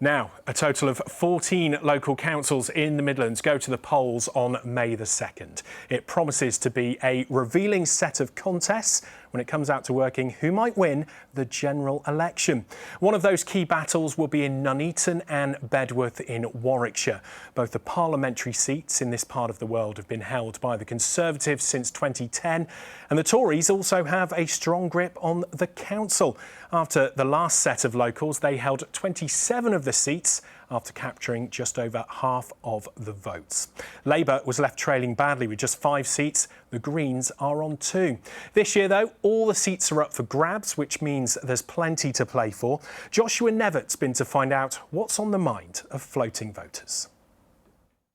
Now, a total of 14 local councils in the Midlands go to the polls on May the 2nd. It promises to be a revealing set of contests when it comes out to working who might win the general election. One of those key battles will be in Nuneaton and Bedworth in Warwickshire. Both the parliamentary seats in this part of the world have been held by the Conservatives since 2010, and the Tories also have a strong grip on the council. After the last set of locals, they held 27 of the seats after capturing just over half of the votes. Labour was left trailing badly with just 5 seats. The Greens are on 2. This year, though, all the seats are up for grabs, which means there's plenty to play for. Joshua Nevett's been to find out what's on the mind of floating voters.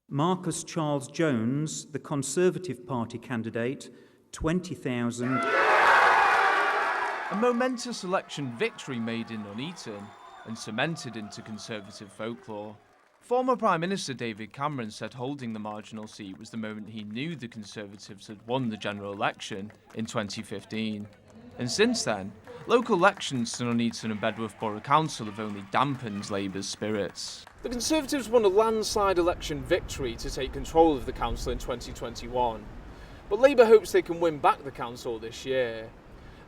Marcus Charles Jones, the Conservative Party candidate, 20,000. A momentous election victory made in Nuneaton and cemented into Conservative folklore. Former Prime Minister David Cameron said holding the marginal seat was the moment he knew the Conservatives had won the general election in 2015. And since then, local elections to Nuneaton and Bedworth Borough Council have only dampened Labour's spirits. The Conservatives won a landslide election victory to take control of the council in 2021. But Labour hopes they can win back the council this year.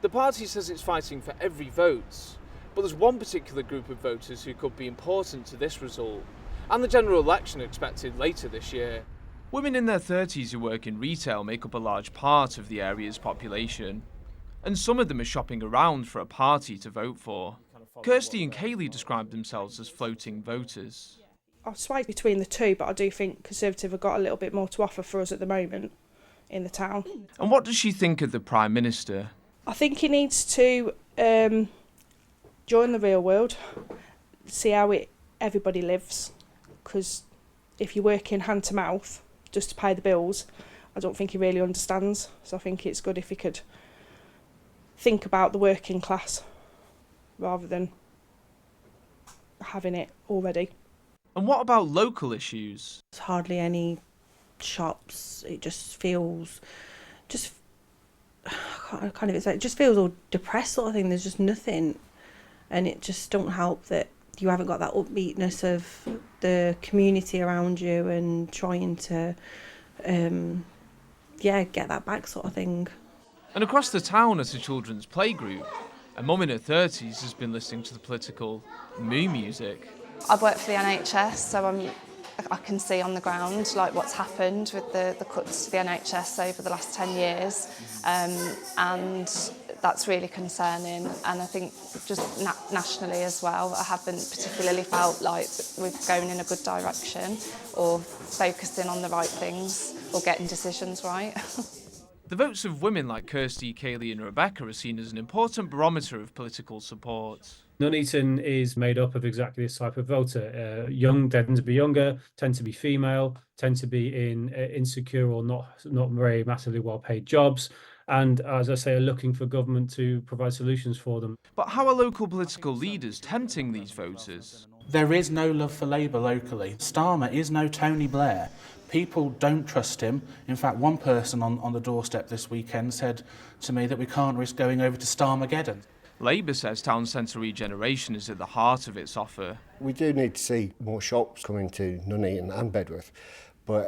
The party says it's fighting for every vote, but there's one particular group of voters who could be important to this result, and the general election expected later this year. Women in their 30s who work in retail make up a large part of the area's population, and some of them are shopping around for a party to vote for. Kirsty and Kaylee describe themselves as floating voters. I'll sway between the two, but I do think Conservative have got a little bit more to offer for us at the moment in the town. And what does she think of the Prime Minister? I think he needs to join the real world, see how everybody lives, because if you're working hand to mouth just to pay the bills, I don't think he really understands. So I think it's good if he could think about the working class rather than having it already. And what about local issues? There's hardly any shops. It just feels it just feels all depressed sort of thing. There's just nothing, and it just don't help that you haven't got that upbeatness of the community around you and trying to get that back sort of thing. And across the town at a children's playgroup, a mum in her 30s has been listening to the political moo music. I've worked for the NHS, so I can see on the ground like what's happened with the cuts to the NHS over the last 10 years, and that's really concerning. And I think just nationally as well, I haven't particularly felt like we're going in a good direction or focusing on the right things or getting decisions right. The votes of women like Kirsty, Kaylee and Rebecca are seen as an important barometer of political support. Nuneaton is made up of exactly this type of voter. Young tend to be younger, tend to be female, tend to be in insecure or not very massively well-paid jobs, and as I say, are looking for government to provide solutions for them. But how are local political leaders tempting these voters? There is no love for Labour locally. Starmer is no Tony Blair. People don't trust him. In fact, one person on the doorstep this weekend said to me that we can't risk going over to Starmageddon. Labour says town centre regeneration is at the heart of its offer. We do need to see more shops coming to Nuneaton and Bedworth, but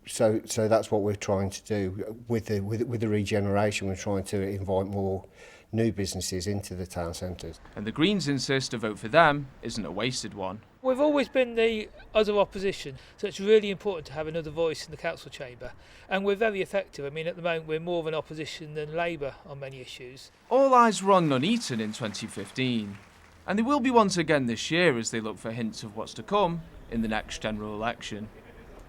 so that's what we're trying to do with the regeneration. We're trying to invite more new businesses into the town centres. And the Greens insist a vote for them isn't a wasted one. We've always been the other opposition, so it's really important to have another voice in the council chamber, and we're very effective. I mean, at the moment we're more of an opposition than Labour on many issues. All eyes were on Nuneaton in 2015, and they will be once again this year as they look for hints of what's to come in the next general election.